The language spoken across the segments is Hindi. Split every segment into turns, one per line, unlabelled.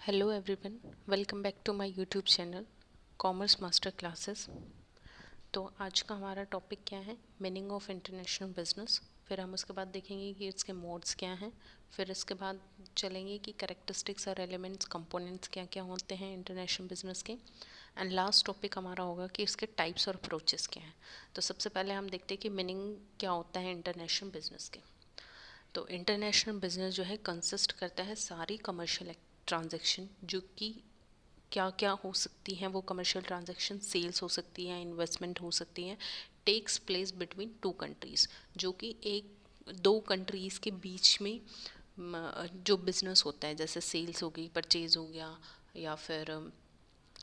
Hello everyone, welcome back to my YouTube channel commerce master classes. तो आज का हमारा टॉपिक क्या है? Meaning of international business. फिर हम उसके बाद देखेंगे कि इसके मोड्स क्या हैं। फिर इसके बाद चलेंगे कि कैरेक्टरिस्टिक्स और एलिमेंट्स कंपोनेंट्स क्या क्या होते हैं इंटरनेशनल बिजनेस के। एंड लास्ट टॉपिक हमारा होगा कि इसके टाइप्स और अप्रोचेस क्या हैं। तो सबसे पहले हम देखते हैं कि मीनिंग क्या होता है इंटरनेशनल बिजनेस के। तो इंटरनेशनल बिजनेस जो है कंसिस्ट करता है सारी कमर्शियल ट्रांजैक्शन जो कि क्या क्या हो सकती हैं। वो कमर्शियल ट्रांजैक्शन सेल्स हो सकती हैं, इन्वेस्टमेंट हो सकती हैं, takes place between two countries, जो कि एक दो कंट्रीज़ के बीच में जो बिज़नेस होता है, जैसे सेल्स हो गई, परचेज़ हो गया, या फिर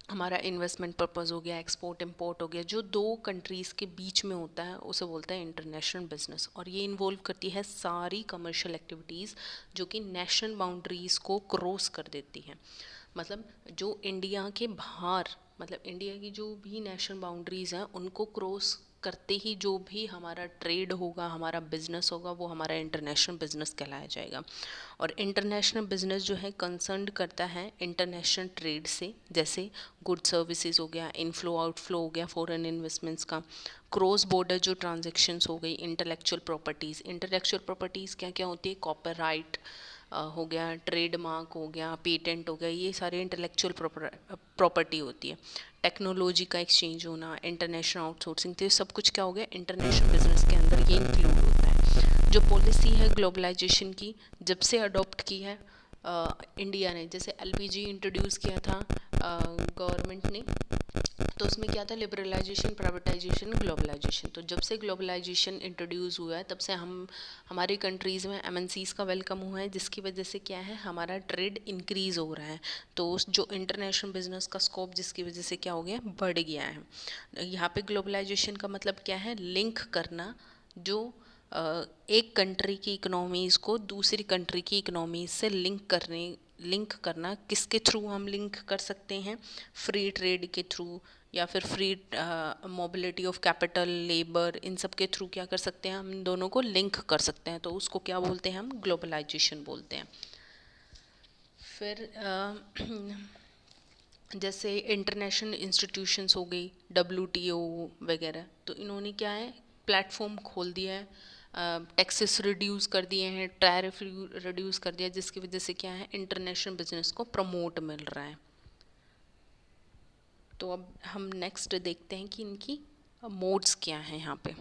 हमारा इन्वेस्टमेंट पर्पज़ हो गया, एक्सपोर्ट इंपोर्ट हो गया, जो दो कंट्रीज़ के बीच में होता है उसे बोलते हैं इंटरनेशनल बिजनेस। और ये इन्वॉल्व करती है सारी कमर्शियल एक्टिविटीज़ जो कि नेशनल बाउंड्रीज़ को क्रॉस कर देती हैं। मतलब जो इंडिया के बाहर, मतलब इंडिया की जो भी नेशनल बाउंड्रीज़ हैं उनको क्रॉस करते ही जो भी हमारा ट्रेड होगा, हमारा बिजनेस होगा, वो हमारा इंटरनेशनल बिजनेस कहलाया जाएगा। और इंटरनेशनल बिजनेस जो है कंसर्न करता है इंटरनेशनल ट्रेड से, जैसे गुड सर्विसेज हो गया, इनफ्लो आउटफ्लो हो गया फॉरेन इन्वेस्टमेंट्स का, क्रॉस बॉर्डर जो ट्रांजेक्शन्स हो गई, इंटेलेक्चुअल प्रॉपर्टीज़। इंटेलेक्चुअल प्रॉपर्टीज़ क्या क्या होती है? कॉपीराइट हो गया, ट्रेडमार्क हो गया, पेटेंट हो गया, ये सारे इंटेलेक्चुअल प्रॉपर्टी होती है। टेक्नोलॉजी का एक्सचेंज होना, इंटरनेशनल आउटसोर्सिंग, तो ये सब कुछ क्या हो गया इंटरनेशनल बिजनेस के अंदर ये इंक्लूड होता है। जो पॉलिसी है ग्लोबलाइजेशन की, जब से अडॉप्ट की है इंडिया ने, जैसे एलपीजी इंट्रोड्यूस किया था गवर्नमेंट ने, तो उसमें क्या था? Liberalisation, privatisation, globalisation. तो जब से ग्लोबलाइजेशन इंट्रोड्यूस हुआ है तब से हमारी कंट्रीज़ में एमएनसीज़ का वेलकम हुआ है, जिसकी वजह से क्या है, हमारा ट्रेड इंक्रीज़ हो रहा है। तो जो इंटरनेशनल बिजनेस का स्कोप जिसकी वजह से क्या हो गया, बढ़ गया है। यहाँ पे ग्लोबलाइजेशन का मतलब क्या है? लिंक करना, जो एक कंट्री की इकोनॉमीज़ को दूसरी कंट्री की इकोनॉमीज़ से लिंक करना। किसके थ्रू हम लिंक कर सकते हैं? फ्री ट्रेड के थ्रू, या फिर free mobility of capital, labour, इन सब के थ्रू क्या कर सकते हैं? हम इन दोनों को लिंक कर सकते हैं। तो उसको क्या बोलते हैं? हम ग्लोबलाइजेशन बोलते हैं। फिर जैसे इंटरनेशनल इंस्टीट्यूशंस हो गई, डब्ल्यूटीओ वगैरह, तो इन्होंने क्या है, प्लेटफॉर्म खोल दिया है, टैक्सेस रिड्यूस कर दिए हैं, टैरिफ रिड्यूस कर दिया, जिसकी वजह से क्या है, इंटरनेशनल बिजनेस को प्रमोट मिल रहा है। तो अब हम नेक्स्ट देखते हैं कि इनकी मोड्स क्या हैं। यहाँ पे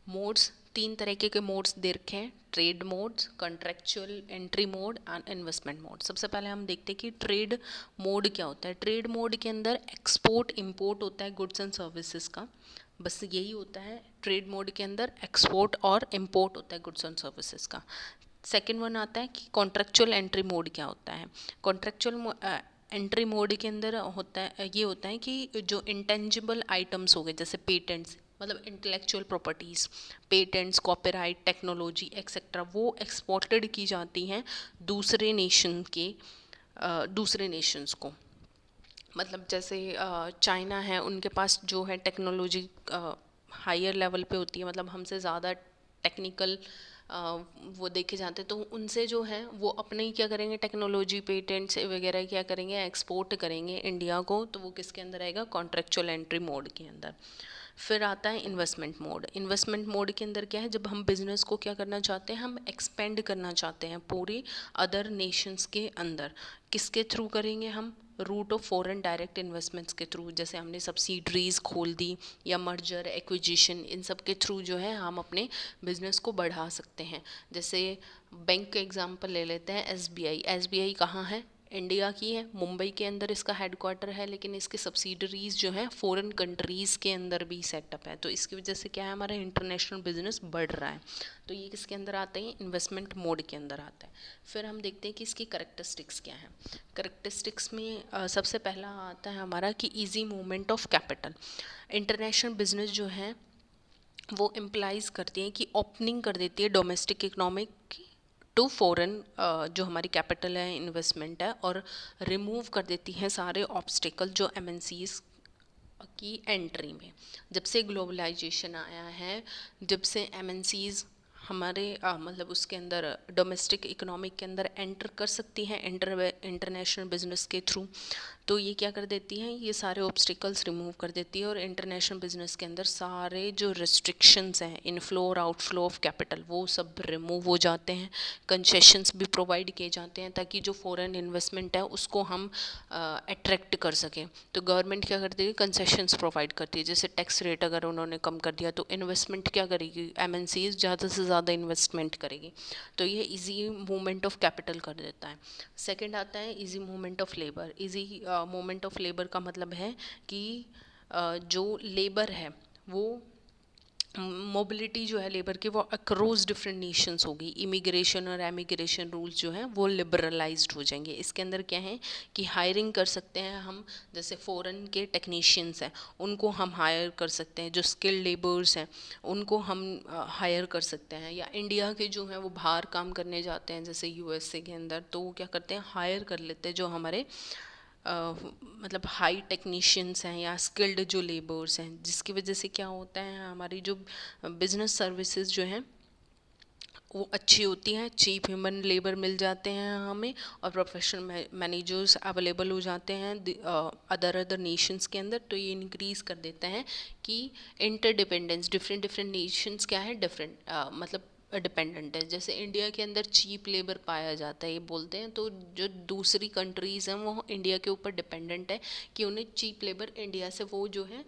मोड्स, तीन तरीके के मोड्स दे रखे हैं: trade modes, contractual entry mode and investment mode. सबसे पहले हम देखते हैं कि ट्रेड मोड क्या होता है। ट्रेड मोड के अंदर एक्सपोर्ट इंपोर्ट होता है गुड्स एंड सर्विसेज का, बस यही होता है। ट्रेड मोड के अंदर एक्सपोर्ट और इंपोर्ट होता है गुड्स एंड सर्विसेज का। सेकेंड वन आता है कि कॉन्ट्रेक्चुअल एंट्री मोड क्या होता है। कॉन्ट्रेक्चुअल एंट्री मोड के अंदर होता है, ये होता है कि जो इंटेंजिबल आइटम्स हो गए, जैसे पेटेंट्स, मतलब intellectual properties, patents, copyright, technology etcetera, वो एक्सपोर्टेड की जाती हैं दूसरे नेशन के दूसरे नेशंस को। मतलब जैसे चाइना है, उनके पास जो है टेक्नोलॉजी हायर लेवल पे होती है, मतलब हमसे ज़्यादा टेक्निकल वो देखे जाते हैं, तो उनसे जो है वो अपने ही क्या करेंगे, टेक्नोलॉजी, पेटेंट्स वगैरह क्या करेंगे, एक्सपोर्ट करेंगे इंडिया को। तो वो किसके अंदर आएगा? कॉन्ट्रेक्चुअल एंट्री मोड के अंदर। फिर आता है इन्वेस्टमेंट मोड। इन्वेस्टमेंट मोड के अंदर क्या है, जब हम बिज़नेस को क्या करना चाहते हैं, हम एक्सपेंड करना चाहते हैं पूरी अदर नेशंस के अंदर। किसके थ्रू करेंगे हम? Route of foreign direct investments के थ्रू, जैसे हमने सब्सिडरीज खोल दी या मर्जर, एक्विजिशन, इन सब के थ्रू जो है हम अपने बिजनेस को बढ़ा सकते हैं। जैसे बैंक का एग्जांपल ले लेते हैं, एसबीआई। एसबीआई कहाँ है? इंडिया की है, मुंबई के अंदर इसका हेडक्वार्टर है, लेकिन इसके सब्सिडरीज जो हैं फॉरेन कंट्रीज़ के अंदर भी सेटअप है। तो इसकी वजह से क्या है, हमारा इंटरनेशनल बिजनेस बढ़ रहा है। तो ये किसके अंदर आते हैं? इन्वेस्टमेंट मोड के अंदर आता है। फिर हम देखते हैं कि इसकी करेक्टरिस्टिक्स क्या हैं। करेक्टरिस्टिक्स में सबसे पहला आता है हमारा कि easy movement of capital. International business जो है वो इम्प्लाइज करती है कि ओपनिंग कर देती है डोमेस्टिक इकोनॉमिक टू फॉरेन, जो हमारी कैपिटल है, इन्वेस्टमेंट है, और रिमूव कर देती हैं सारे ऑब्स्टिकल जो एमएनसीज की एंट्री में। जब से ग्लोबलाइजेशन आया है, जब से एमएनसीज हमारे मतलब उसके अंदर डोमेस्टिक इकोनॉमिक के अंदर एंटर कर सकती हैं इंटरनेशनल बिजनेस के थ्रू। तो ये क्या कर देती हैं, ये सारे ऑब्स्टिकल्स रिमूव कर देती है और इंटरनेशनल बिजनेस के अंदर सारे जो रिस्ट्रिक्शंस हैं, इनफ्लो और आउटफ्लो ऑफ कैपिटल, वो सब रिमूव हो जाते हैं। कंसेशंस भी प्रोवाइड किए जाते हैं ताकि जो फॉरेन इन्वेस्टमेंट है उसको हम अट्रैक्ट कर सकें। तो गवर्नमेंट क्या करती है, कंसेशंस प्रोवाइड करती है। जैसे टैक्स रेट अगर उन्होंने कम कर दिया तो इन्वेस्टमेंट क्या करेगी, एमएनसीज ज़्यादा से ज़्यादा इन्वेस्टमेंट करेगी। तो ये इजी मूवमेंट ऑफ कैपिटल कर देता है। सेकंड आता है easy movement of labour. Easy movement of labour का मतलब है कि जो लेबर है वो मोबिलिटी जो है लेबर की वो अक्रॉस डिफरेंट नेशंस होगी। इमिग्रेशन और एमिग्रेशन रूल्स जो हैं वो लिबरलाइज्ड हो जाएंगे। इसके अंदर क्या है कि हायरिंग कर सकते हैं हम, जैसे फॉरेन के टेक्नीशियंस हैं उनको हम हायर कर सकते हैं, जो स्किल्ड लेबर्स हैं उनको हम हायर कर सकते हैं, या इंडिया के जो हैं वो बाहर काम करने जाते हैं जैसे यूएसए के अंदर, तो वो क्या करते हैं, हायर कर लेते हैं जो हमारे मतलब हाई टेक्नीशियंस हैं या स्किल्ड जो लेबर्स हैं, जिसकी वजह से क्या होता है हमारी जो बिजनेस सर्विसेज जो हैं वो अच्छी होती हैं, चीप ह्यूमन लेबर मिल जाते हैं हमें, और प्रोफेशनल मैनेजर्स अवेलेबल हो जाते हैं अदर नेशंस के अंदर। तो ये इंक्रीज़ कर देता है कि इंटरडिपेंडेंस, डिफरेंट डिफरेंट नेशंस क्या है, डिफरेंट मतलब डिपेंडेंट है। जैसे इंडिया के अंदर चीप लेबर पाया जाता है ये बोलते हैं, तो जो दूसरी कंट्रीज़ हैं वो इंडिया के ऊपर डिपेंडेंट है कि उन्हें चीप लेबर इंडिया से वो जो है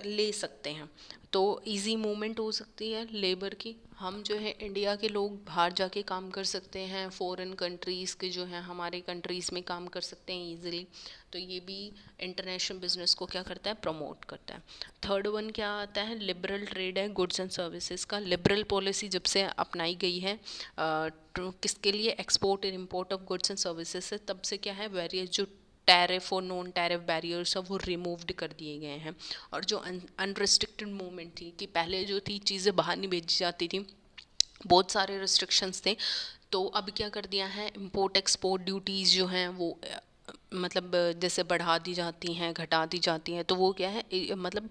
ले सकते हैं। तो इजी मूवमेंट हो सकती है लेबर की। हम जो है इंडिया के लोग बाहर जाके काम कर सकते हैं, फॉरेन कंट्रीज़ के जो हैं हमारे कंट्रीज़ में काम कर सकते हैं इजीली। तो ये भी इंटरनेशनल बिजनेस को क्या करता है, प्रमोट करता है। थर्ड वन क्या आता है, लिबरल ट्रेड है गुड्स एंड सर्विसेज का। लिबरल पॉलिसी जब से अपनाई गई है किसके लिए, export and import of goods and services से, तब से क्या है वेरियस जो टैरिफ और नॉन टैरिफ बैरियर्स है वो रिमूव्ड कर दिए गए हैं। और जो अनरिस्ट्रिक्टेड मूवमेंट थी कि पहले जो थी चीज़ें बाहर नहीं भेजी जाती थी, बहुत सारे रिस्ट्रिक्शंस थे, तो अब क्या कर दिया है, इंपोर्ट एक्सपोर्ट ड्यूटीज़ जो हैं वो मतलब जैसे बढ़ा दी जाती हैं, घटा दी जाती हैं। तो वो क्या है मतलब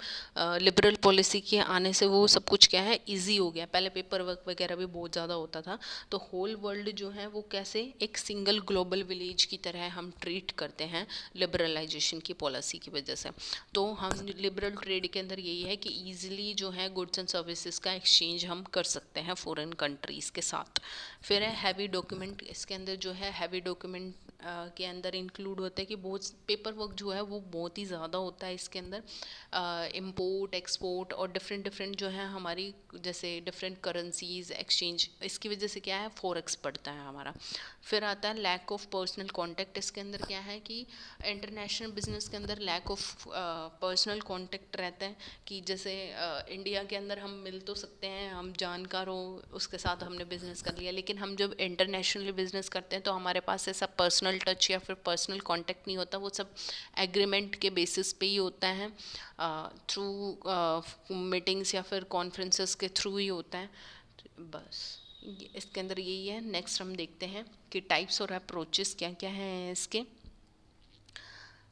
लिबरल पॉलिसी के आने से वो सब कुछ क्या है इजी हो गया। पहले पेपर वर्क वगैरह भी बहुत ज़्यादा होता था। तो होल वर्ल्ड जो है वो कैसे एक सिंगल ग्लोबल विलेज की तरह हम ट्रीट करते हैं लिबरलाइजेशन की पॉलिसी की वजह से। तो हम लिबरल ट्रेड के अंदर यही है कि ईजिली जो है गुड्स एंड सर्विसेज का एक्सचेंज हम कर सकते हैं फॉरेन कंट्रीज़ के साथ। फिर है हैवी डॉक्यूमेंट। इसके अंदर जो है हैवी डॉक्यूमेंट के अंदर इंक्लूड होता है कि बहुत पेपर वर्क जो है वो बहुत ही ज़्यादा होता है इसके अंदर। इंपोर्ट एक्सपोर्ट और डिफरेंट डिफरेंट जो है हमारी जैसे डिफरेंट करेंसीज एक्सचेंज, इसकी वजह से क्या है फॉरेक्स बढ़ता है हमारा। फिर आता है लैक ऑफ पर्सनल कांटेक्ट। इसके अंदर क्या है कि इंटरनेशनल बिजनेस के अंदर लैक ऑफ पर्सनल कांटेक्ट रहता है कि जैसे इंडिया के अंदर हम मिल तो सकते हैं, हम जानकार हो उसके साथ हमने बिज़नेस कर लिया, लेकिन हम जब इंटरनेशनली बिज़नेस करते हैं तो हमारे पास ऐसा पर्सनल टच या फिर पर्सनल कांटेक्ट नहीं होता। वो सब एग्रीमेंट के बेसिस पे ही होता है, थ्रू मीटिंग्स या फिर कॉन्फ्रेंसेस के थ्रू ही होता है। बस इसके अंदर यही है। नेक्स्ट हम देखते हैं कि टाइप्स और अप्रोचेस क्या क्या हैं इसके।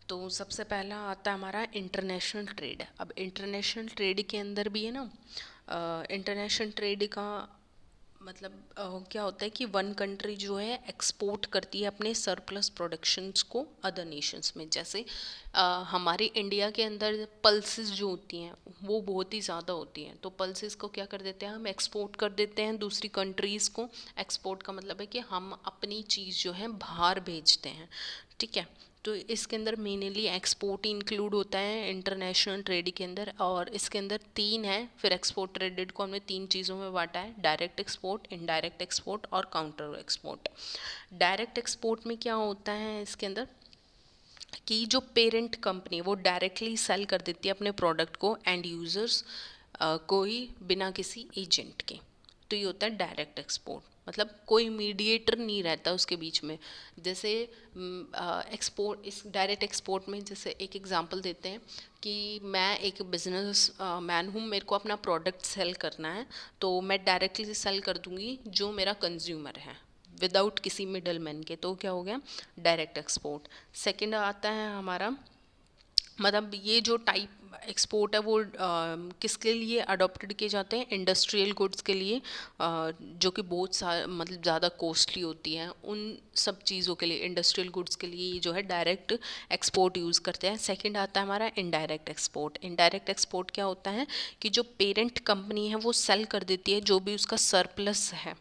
तो सबसे पहला आता है हमारा इंटरनेशनल ट्रेड। अब इंटरनेशनल ट्रेड के अंदर भी है ना, इंटरनेशनल ट्रेड का मतलब क्या होता है कि वन कंट्री जो है एक्सपोर्ट करती है अपने सरप्लस प्रोडक्शंस को अदर नेशंस में। जैसे हमारे इंडिया के अंदर पल्सेस जो होती हैं वो बहुत ही ज़्यादा होती हैं, तो पल्सेस को क्या कर देते हैं हम एक्सपोर्ट कर देते हैं दूसरी कंट्रीज़ को। एक्सपोर्ट का मतलब है कि हम अपनी चीज़ जो है बाहर भेजते हैं, ठीक है। तो इसके अंदर मेनली एक्सपोर्ट इंक्लूड होता है इंटरनेशनल ट्रेड के अंदर, और इसके अंदर तीन है। फिर एक्सपोर्ट ट्रेडेड को हमने तीन चीज़ों में बांटा है, डायरेक्ट एक्सपोर्ट, इनडायरेक्ट एक्सपोर्ट और काउंटर एक्सपोर्ट। डायरेक्ट एक्सपोर्ट में क्या होता है इसके अंदर कि जो पेरेंट कंपनी वो डायरेक्टली सेल कर देती है अपने प्रोडक्ट को एंड यूज़र्स को ही बिना किसी एजेंट के। तो ये होता है डायरेक्ट एक्सपोर्ट, मतलब कोई मीडिएटर नहीं रहता उसके बीच में। जैसे एक्सपोर्ट, इस डायरेक्ट एक्सपोर्ट में जैसे एक एग्जांपल देते हैं कि मैं एक बिजनेस मैन हूँ, मेरे को अपना प्रोडक्ट सेल करना है, तो मैं डायरेक्टली सेल कर दूँगी जो मेरा कंज्यूमर है विदाउट किसी मिडल मैन के। तो क्या हो गया डायरेक्ट एक्सपोर्ट। सेकंड आता है हमारा मतलब ये जो टाइप एक्सपोर्ट है वो किसके लिए अडॉप्टेड किए जाते हैं, इंडस्ट्रियल गुड्स के लिए, जो कि बहुत मतलब ज़्यादा कॉस्टली होती हैं, उन सब चीज़ों के लिए, इंडस्ट्रियल गुड्स के लिए ये जो है डायरेक्ट एक्सपोर्ट यूज़ करते हैं। सेकंड आता है हमारा इनडायरेक्ट एक्सपोर्ट। इनडायरेक्ट एक्सपोर्ट क्या होता है कि जो पेरेंट कंपनी है वो सेल कर देती है जो भी उसका सरप्लस है,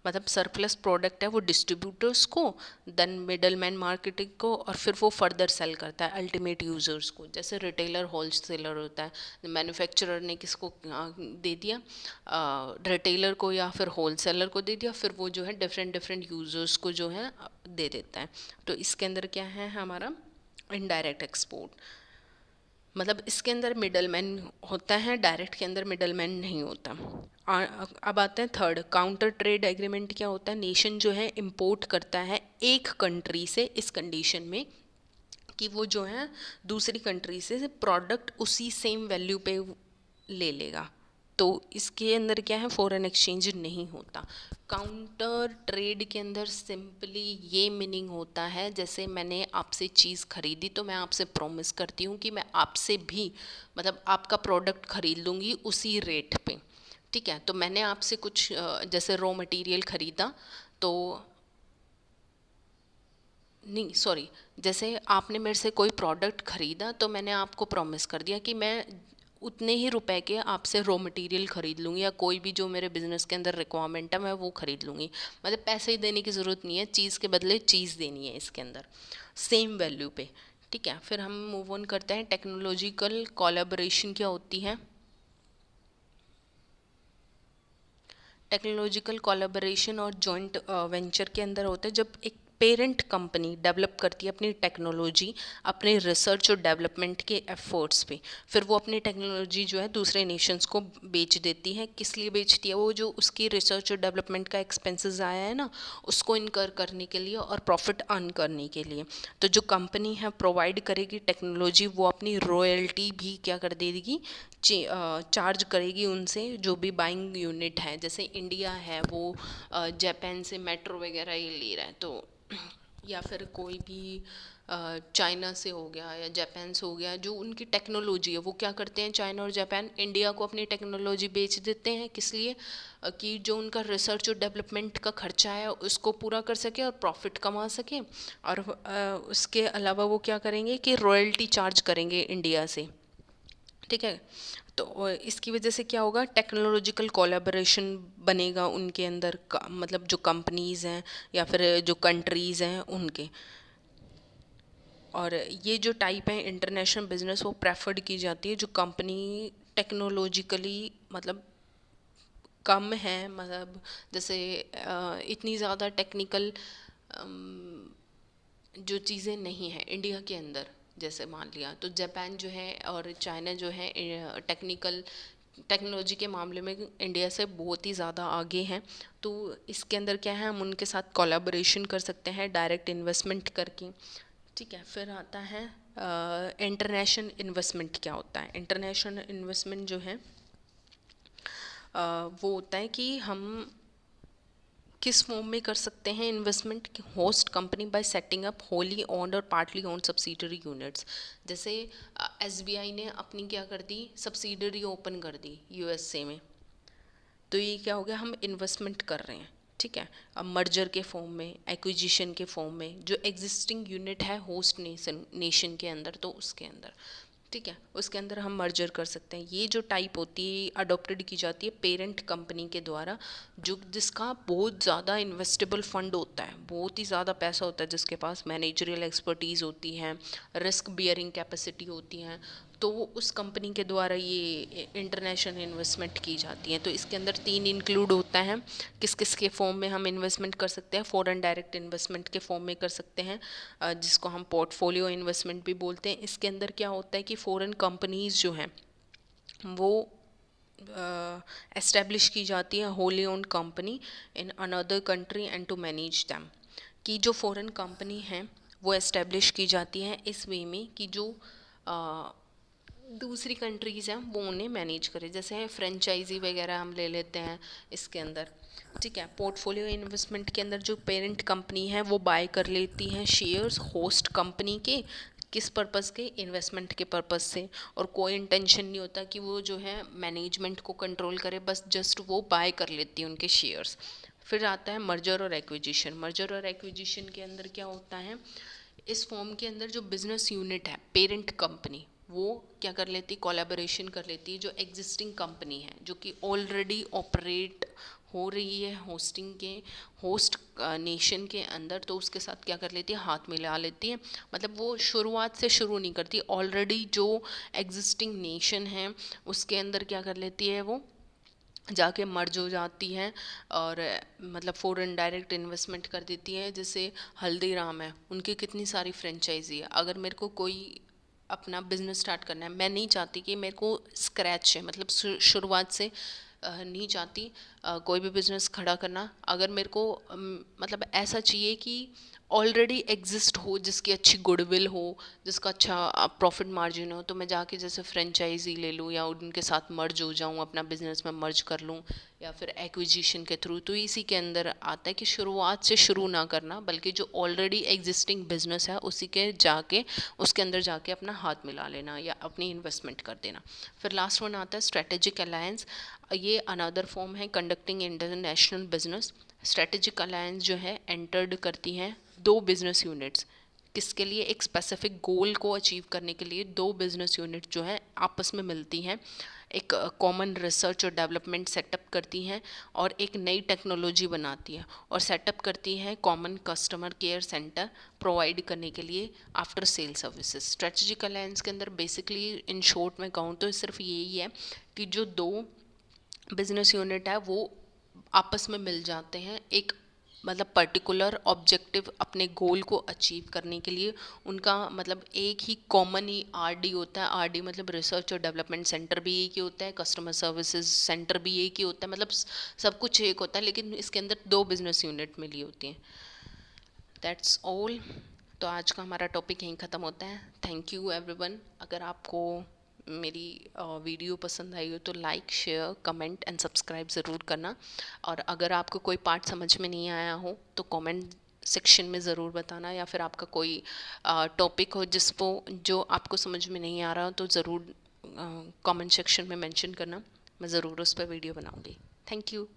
मतलब सरप्लस प्रोडक्ट है, वो डिस्ट्रीब्यूटर्स को, देन मिडल मैन मार्केटिंग को, और फिर वो फर्दर सेल करता है अल्टीमेट यूजर्स को। जैसे रिटेलर होलसेलर होता है, मैन्युफैक्चरर ने किसको दे दिया, रिटेलर को या फिर होलसेलर को दे दिया, फिर वो जो है डिफरेंट डिफरेंट यूजर्स को जो है दे देता है। तो इसके अंदर क्या है हमारा इनडायरेक्ट एक्सपोर्ट, मतलब इसके अंदर मिडल मैन होता है, डायरेक्ट के अंदर मिडल मैन नहीं होता। अब आते हैं थर्ड, काउंटर ट्रेड एग्रीमेंट। क्या होता है, नेशन जो है इंपोर्ट करता है एक कंट्री से इस कंडीशन में कि वो जो है दूसरी कंट्री से प्रोडक्ट उसी सेम वैल्यू पे ले लेगा। तो इसके अंदर क्या है, फॉरेन एक्सचेंज नहीं होता। काउंटर ट्रेड के अंदर सिंपली ये मीनिंग होता है, जैसे मैंने आपसे चीज़ खरीदी तो मैं आपसे प्रॉमिस करती हूँ कि मैं आपसे भी मतलब आपका प्रोडक्ट खरीद लूँगी उसी रेट पे, ठीक है। तो मैंने आपसे कुछ जैसे रॉ मटेरियल खरीदा, तो नहीं सॉरी, जैसे आपने मेरे से कोई प्रोडक्ट ख़रीदा तो मैंने आपको प्रॉमिस कर दिया कि मैं उतने ही रुपए के आपसे रॉ मटेरियल ख़रीद लूँगी, या कोई भी जो मेरे बिज़नेस के अंदर रिक्वायरमेंट है मैं वो ख़रीद लूँगी। मतलब पैसे ही देने की ज़रूरत नहीं है, चीज़ के बदले चीज़ देनी है इसके अंदर सेम वैल्यू पे, ठीक है। फिर हम मूव ऑन करते हैं, टेक्नोलॉजिकल कोलैबोरेशन क्या होती है। टेक्नोलॉजिकल कोलैबोरेशन और जॉइंट वेंचर के अंदर होता है जब एक पेरेंट कंपनी डेवलप करती है अपनी टेक्नोलॉजी अपने रिसर्च और डेवलपमेंट के एफर्ट्स पे, फिर वो अपनी टेक्नोलॉजी जो है दूसरे नेशंस को बेच देती है। किस लिए बेचती है, वो जो उसकी रिसर्च और डेवलपमेंट का एक्सपेंसेस आया है ना, उसको इनकर करने के लिए और प्रॉफिट अर्न करने के लिए। तो जो कंपनी है प्रोवाइड करेगी टेक्नोलॉजी, वो अपनी रॉयल्टी भी क्या कर देगी, चार्ज करेगी उनसे, जो भी बाइंग यूनिट है। जैसे इंडिया है वो जापान से मेट्रो वगैरह ये ले रहा है, तो या फिर कोई भी चाइना से हो गया या जापान से हो गया, जो उनकी टेक्नोलॉजी है वो क्या करते हैं, चाइना और जापान इंडिया को अपनी टेक्नोलॉजी बेच देते हैं। किस लिए, कि जो उनका रिसर्च और डेवलपमेंट का खर्चा है उसको पूरा कर सके और प्रॉफिट कमा सके। और उसके अलावा वो क्या करेंगे कि रॉयल्टी चार्ज करेंगे इंडिया से, ठीक है। तो इसकी वजह से क्या होगा, टेक्नोलॉजिकल कोलैबोरेशन बनेगा उनके अंदर मतलब जो कंपनीज़ हैं या फिर जो कंट्रीज़ हैं उनके। और ये जो टाइप है इंटरनेशनल बिजनेस, वो प्रेफर्ड की जाती है जो कंपनी टेक्नोलॉजिकली मतलब कम है, मतलब जैसे इतनी ज़्यादा टेक्निकल जो चीज़ें नहीं हैं इंडिया के अंदर। जैसे मान लिया तो जापान जो है और चाइना जो है टेक्नोलॉजी के मामले में इंडिया से बहुत ही ज़्यादा आगे हैं। तो इसके अंदर क्या है, हम उनके साथ कोलैबोरेशन कर सकते हैं डायरेक्ट इन्वेस्टमेंट करके, ठीक है। फिर आता है इंटरनेशनल इन्वेस्टमेंट। क्या होता है इंटरनेशनल इन्वेस्टमेंट, जो है वो होता है कि हम किस फॉर्म में कर सकते हैं investment, host company by setting up wholly owned और पार्टली ओन्ड सब्सिडरी यूनिट्स। जैसे एसबीआई ने अपनी क्या कर दी, सब्सिडरी ओपन कर दी यूएसए में, तो ये क्या हो गया, हम इन्वेस्टमेंट कर रहे हैं, ठीक है। अब मर्जर के फॉर्म में, एक्विजिशन के फॉर्म में, जो एग्जिस्टिंग यूनिट है होस्ट नेशन के अंदर, तो उसके अंदर, ठीक है, उसके अंदर हम मर्जर कर सकते हैं। ये जो टाइप होती है अडॉप्टेड की जाती है पेरेंट कंपनी के द्वारा, जो जिसका बहुत ज़्यादा इन्वेस्टेबल फंड होता है, बहुत ही ज़्यादा पैसा होता है, जिसके पास मैनेजरियल एक्सपर्टीज़ होती है, रिस्क बियरिंग कैपेसिटी होती है, तो वो उस कंपनी के द्वारा ये इंटरनेशनल इन्वेस्टमेंट की जाती है। तो इसके अंदर 3 इंक्लूड होता है, किस किस के फॉर्म में हम इन्वेस्टमेंट कर सकते हैं। फॉरेन डायरेक्ट इन्वेस्टमेंट के फॉर्म में कर सकते हैं, जिसको हम पोर्टफोलियो इन्वेस्टमेंट भी बोलते हैं। इसके अंदर क्या होता है कि फॉरेन कंपनीज जो हैं वो एस्टेब्लिश की जाती है wholly owned company in another country and to manage them. कि जो फॉरेन कंपनी हैं वो एस्टेब्लिश की जाती हैं इस वे में कि जो दूसरी कंट्रीज़ हैं वो उन्हें मैनेज करें। जैसे फ्रेंचाइजी वगैरह हम ले लेते हैं इसके अंदर, ठीक है। पोर्टफोलियो इन्वेस्टमेंट के अंदर जो पेरेंट कंपनी है वो बाय कर लेती हैं शेयर्स होस्ट कंपनी के, किस पर्पज़ के, इन्वेस्टमेंट के पर्पज़ से, और कोई इंटेंशन नहीं होता कि वो जो है मैनेजमेंट को कंट्रोल करे, बस जस्ट वो बाय कर लेती है उनके शेयर्स। फिर आता है मर्जर और एक्विजिशन। मर्जर और एक्विजिशन के अंदर क्या होता है, इस फॉर्म के अंदर जो बिजनेस यूनिट है, पेरेंट कंपनी, वो क्या कर लेती, कोलैबोरेशन कर लेती है जो एग्जिस्टिंग कंपनी है जो कि ऑलरेडी ऑपरेट हो रही है होस्टिंग के होस्ट नेशन के अंदर, तो उसके साथ क्या कर लेती है, हाथ मिला लेती है। मतलब वो शुरुआत से शुरू नहीं करती, ऑलरेडी जो एग्जिस्टिंग नेशन है उसके अंदर क्या कर लेती है, वो जाके मर्ज हो जाती है और मतलब फॉरेन डायरेक्ट इन्वेस्टमेंट कर देती है। जैसे हल्दीराम है, उनकी कितनी सारी फ्रेंचाइजी है। अगर मेरे को कोई अपना बिजनेस स्टार्ट करना है, मैं नहीं चाहती कि मेरे को स्क्रैच है, मतलब शुरुआत से नहीं चाहती कोई भी बिजनेस खड़ा करना। अगर मेरे को मतलब ऐसा चाहिए कि ऑलरेडी एग्जिस्ट हो, जिसकी अच्छी गुडविल हो, जिसका अच्छा प्रॉफिट मार्जिन हो, तो मैं जाके जैसे फ्रेंचाइजी ले लूँ या उनके साथ मर्ज हो जाऊँ, अपना बिजनेस में मर्ज कर लूँ, या फिर एक्विजिशन के थ्रू। तो इसी के अंदर आता है कि शुरुआत से शुरू ना करना, बल्कि जो ऑलरेडी एग्जिस्टिंग बिजनेस है उसी के जाके उसके अंदर जाके अपना हाथ मिला लेना या अपनी इन्वेस्टमेंट कर देना। फिर लास्ट वन आता है स्ट्रेटेजिक अलायंस। ये अनदर फॉर्म है conducting international business. Strategic alliance जो है एंटर्ड करती हैं दो बिजनेस यूनिट्स, किसके लिए, एक स्पेसिफिक गोल को अचीव करने के लिए दो बिजनेस यूनिट जो है आपस में मिलती हैं, एक कॉमन रिसर्च और डेवलपमेंट सेटअप करती हैं और एक नई टेक्नोलॉजी बनाती है और सेटअप करती हैं common customer care centre provide करने के लिए after sale services. Strategic alliance के अंदर बेसिकली इन शॉर्ट में कहूँ तो सिर्फ यही है कि जो दो बिजनेस यूनिट है वो आपस में मिल जाते हैं, एक मतलब पर्टिकुलर ऑब्जेक्टिव अपने गोल को अचीव करने के लिए। उनका मतलब एक ही कॉमन ही आरडी होता है। आरडी मतलब रिसर्च और डेवलपमेंट सेंटर भी एक ही होता है, कस्टमर सर्विसेज सेंटर भी एक ही होता है, मतलब सब कुछ एक होता है, लेकिन इसके अंदर दो बिजनेस यूनिट मिली होती हैं। That's all. तो आज का हमारा टॉपिक यहीं ख़त्म होता है। Thank you everyone. अगर आपको मेरी वीडियो पसंद आई हो तो like, share, comment and subscribe ज़रूर करना। और अगर आपको कोई पार्ट समझ में नहीं आया हो तो कमेंट सेक्शन में ज़रूर बताना, या फिर आपका कोई टॉपिक हो जिसको जो आपको समझ में नहीं आ रहा हो तो ज़रूर कमेंट सेक्शन में मेंशन करना। मैं ज़रूर उस पर वीडियो बनाऊँगी। Thank you.